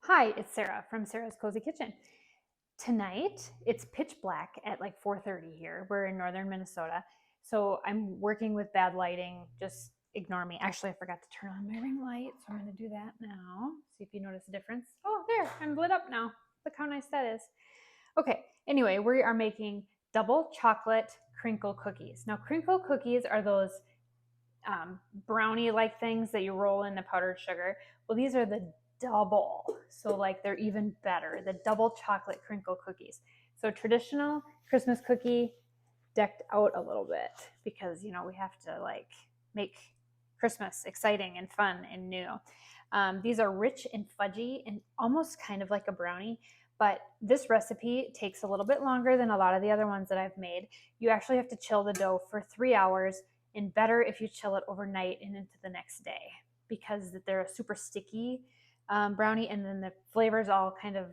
Hi, it's Sarah from Sarah's Cozy Kitchen. Tonight, it's pitch black at like 4:30 here. We're in northern Minnesota. So I'm working with bad lighting. Just ignore me. Actually, I forgot to turn on my ring light, so I'm going to do that now. See if you notice a difference. Oh, there, I'm lit up now. Look how nice that is. Okay, anyway, we are making double chocolate crinkle cookies. Now, crinkle cookies are those brownie-like things that you roll in the powdered sugar. Well, these are the double, so like they're even better. The double chocolate crinkle cookies. So traditional Christmas cookie decked out a little bit because we have to like make Christmas exciting and fun and new. These are rich and fudgy and almost kind of like a brownie. But this recipe takes a little bit longer than a lot of the other ones that I've made. You actually have to chill the dough for 3 hours, and better if you chill it overnight and into the next day because they're a super sticky brownie, and then the flavors all kind of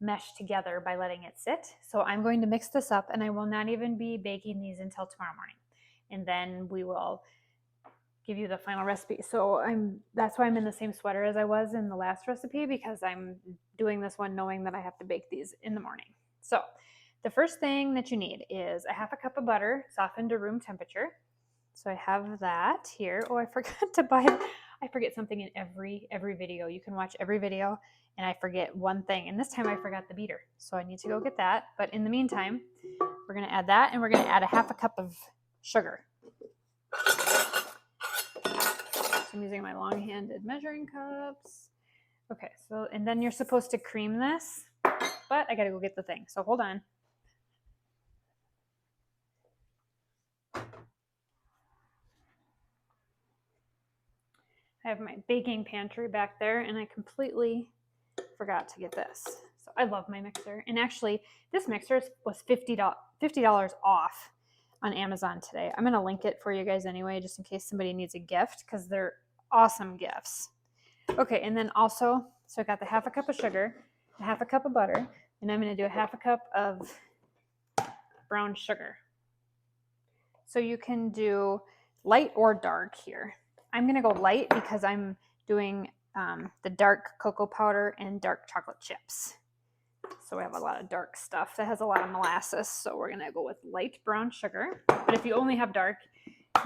mesh together by letting it sit. So I'm going to mix this up, and I will not even be baking these until tomorrow morning. And then we will give you the final recipe. So that's why I'm in the same sweater as I was in the last recipe, because I'm doing this one knowing that I have to bake these in the morning. So the first thing that you need is a half a cup of butter softened to room temperature. So I have that here. Oh, I forgot to buy it. I forget something in every video. You can watch every video and I forget one thing. And this time I forgot the beater. So I need to go get that. But in the meantime, we're going to add that, and we're going to add a half a cup of sugar. So I'm using my long-handed measuring cups. Okay, so, and then you're supposed to cream this, but I got to go get the thing. So hold on. I have my baking pantry back there, and I completely forgot to get this. So I love my mixer. And actually, this mixer was $50 off on Amazon today. I'm going to link it for you guys anyway, just in case somebody needs a gift, because they're awesome gifts. Okay, and then also, so I got the half a cup of sugar, a half a cup of butter, and I'm going to do a half a cup of brown sugar. So you can do light or dark here. I'm going to go light because I'm doing the dark cocoa powder and dark chocolate chips. So we have a lot of dark stuff that has a lot of molasses. So we're going to go with light brown sugar. But if you only have dark,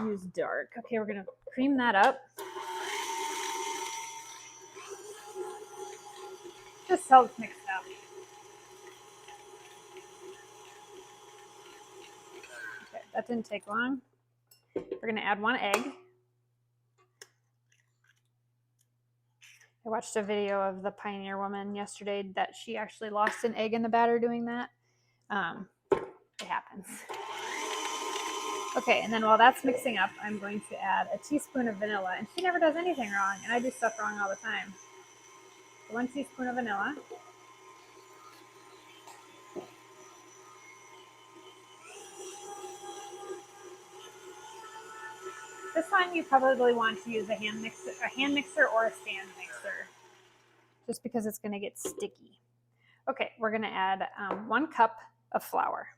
use dark. Okay, we're going to cream that up. Just so it's mixed up. Okay, that didn't take long. We're going to add 1 egg. I watched a video of the Pioneer woman yesterday that she actually lost an egg in the batter doing that. It happens. Okay, and then while that's mixing up, I'm going to add a teaspoon of vanilla. And she never does anything wrong, and I do stuff wrong all the time. 1 teaspoon of vanilla. This one you probably want to use a hand mixer or a stand mixer, just because it's going to get sticky. Okay, we're going to add 1 cup of flour.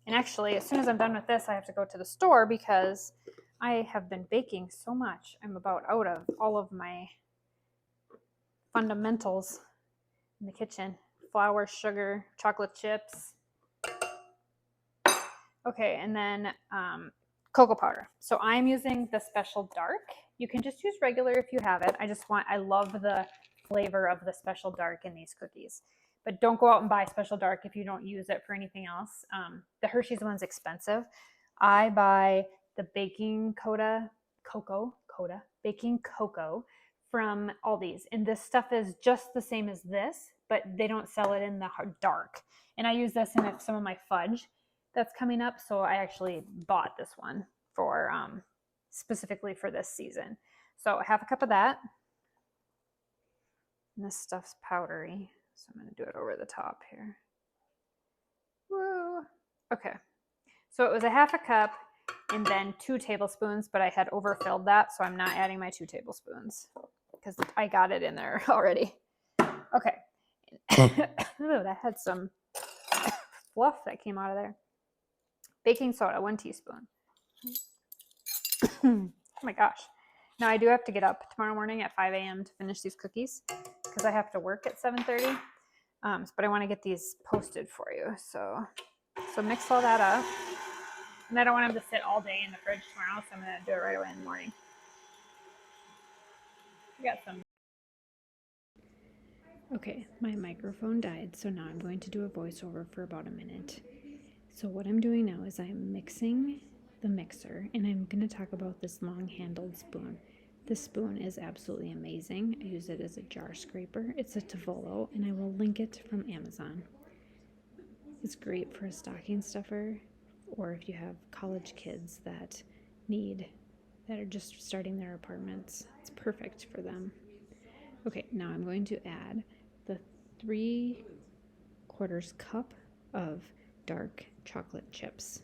And actually, as soon as I'm done with this, I have to go to the store because I have been baking so much. I'm about out of all of my fundamentals in the kitchen. Flour, sugar, chocolate chips. Okay, and then cocoa powder. So I'm using the special dark. You can just use regular if you have it. I love the flavor of the special dark in these cookies. But don't go out and buy special dark if you don't use it for anything else. The Hershey's one's expensive. I buy the baking cocoa from Aldi's. And this stuff is just the same as this, but they don't sell it in the dark. And I use this in some of my fudge that's coming up. So I actually bought this one for specifically for this season. So half a cup of that. And this stuff's powdery. So I'm going to do it over the top here. Woo. Okay. So it was a half a cup and then 2 tablespoons, but I had overfilled that. So I'm not adding my 2 tablespoons because I got it in there already. Okay. Ooh, that had some fluff that came out of there. Baking soda, 1 teaspoon. Oh my gosh. Now I do have to get up tomorrow morning at 5 a.m. to finish these cookies because I have to work at 7:30. But I want to get these posted for you. So mix all that up. And I don't want them to sit all day in the fridge tomorrow, so I'm going to do it right away in the morning. I got some. Okay, my microphone died, so now I'm going to do a voiceover for about a minute. So what I'm doing now is I'm mixing the mixer, and I'm going to talk about this long-handled spoon. This spoon is absolutely amazing. I use it as a jar scraper. It's a Tavolo, and I will link it from Amazon. It's great for a stocking stuffer, or if you have college kids that are just starting their apartments, it's perfect for them. Okay, now I'm going to add the 3/4 cup of dark chocolate chips.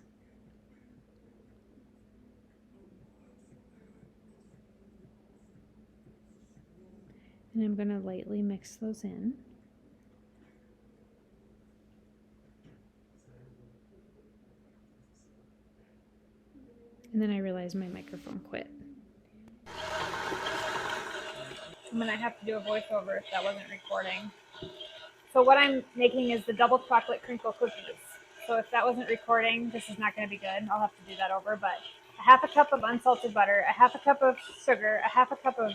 And I'm going to lightly mix those in. And then I realized my microphone quit. I'm going to have to do a voiceover if that wasn't recording. So what I'm making is the double chocolate crinkle cookies. So if that wasn't recording, this is not going to be good. I'll have to do that over. But a 1/2 cup of unsalted butter, a 1/2 cup of sugar, a 1/2 cup of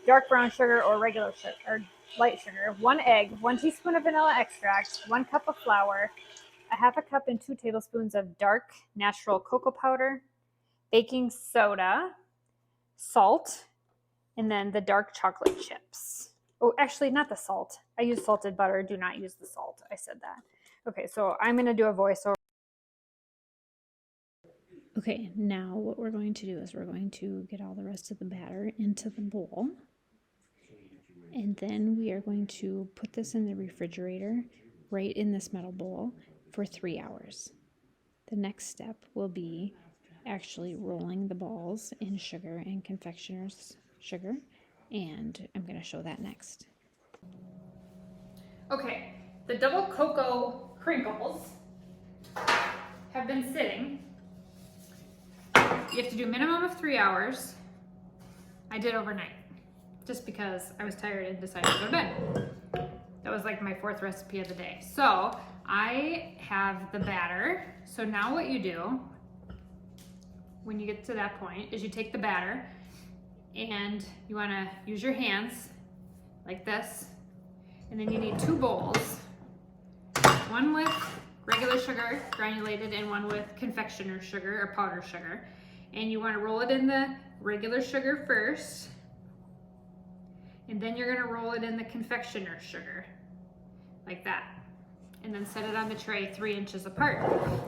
dark brown sugar or regular sugar or light sugar, 1 egg, 1 teaspoon of vanilla extract, 1 cup of flour, a 1/2 cup and 2 tablespoons of dark natural cocoa powder, baking soda, salt, and then the dark chocolate chips. Oh, actually, not the salt. I use salted butter. Do not use the salt. I said that. Okay, so I'm going to do a voiceover. Okay, now what we're going to do is we're going to get all the rest of the batter into the bowl. And then we are going to put this in the refrigerator right in this metal bowl for 3 hours. The next step will be actually rolling the balls in sugar and confectioners sugar, and I'm going to show that next. Okay, the double cocoa crinkles have been sitting. You have to do a minimum of 3 hours. I did overnight just because I was tired and decided to go to bed. That was like my 4th recipe of the day. So I have the batter. So now what you do when you get to that point is you take the batter and you want to use your hands like this, and then you need 2 bowls, one with regular sugar granulated and one with confectioners sugar or powdered sugar. And you want to roll it in the regular sugar first, and then you're going to roll it in the confectioner's sugar like that, and then set it on the tray 3 inches apart.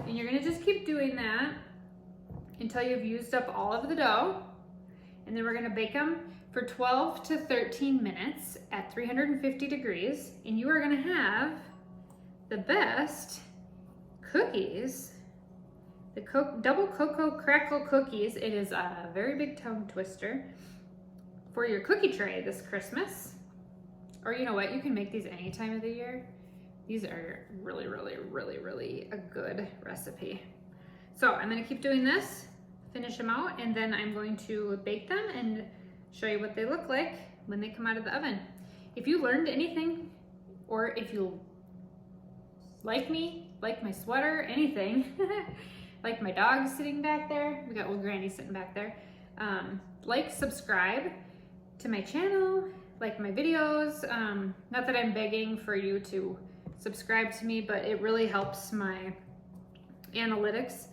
And you're going to just keep doing that until you've used up all of the dough. And then we're going to bake them for 12 to 13 minutes at 350 degrees, and you are going to have the best cookies, the double cocoa crackle cookies. It is a very big tongue twister for your cookie tray this Christmas. Or you know what, you can make these any time of the year. These are really, really, really, really a good recipe. So I'm going to keep doing this, finish them out, and then I'm going to bake them and show you what they look like when they come out of the oven. If you learned anything, or if you like me, like my sweater, anything, like my dog sitting back there, we got old Granny sitting back there, like, subscribe to my channel, like my videos. Not that I'm begging for you to subscribe to me, but it really helps my analytics,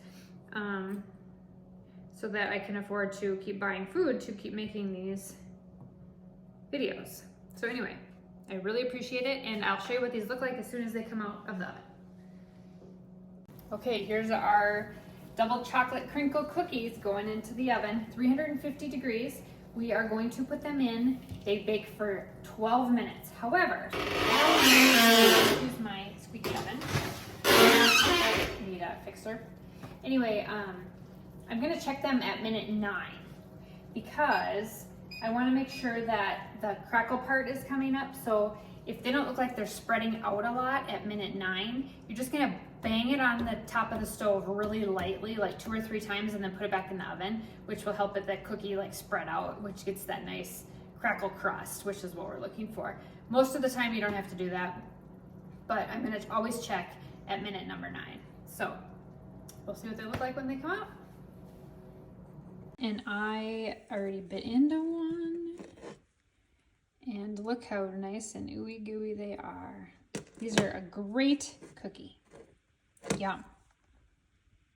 so that I can afford to keep buying food to keep making these videos. So anyway, I really appreciate it, and I'll show you what these look like as soon as they come out of the oven. Okay, here's our double chocolate crinkle cookies going into the oven, 350 degrees. We are going to put them in. They bake for 12 minutes. However, use my squeaky oven. I need a fixer. Anyway, I'm gonna check them at minute 9 because I wanna make sure that the crackle part is coming up. So if they don't look like they're spreading out a lot at minute 9, you're just gonna bang it on the top of the stove really lightly, like 2 or 3 times, and then put it back in the oven, which will help it, that cookie like spread out, which gets that nice crackle crust, which is what we're looking for. Most of the time you don't have to do that, but I'm gonna always check at minute number 9. So we'll see what they look like when they come out. And I already bit into one, and look how nice and ooey gooey they are. These are a great cookie. Yum.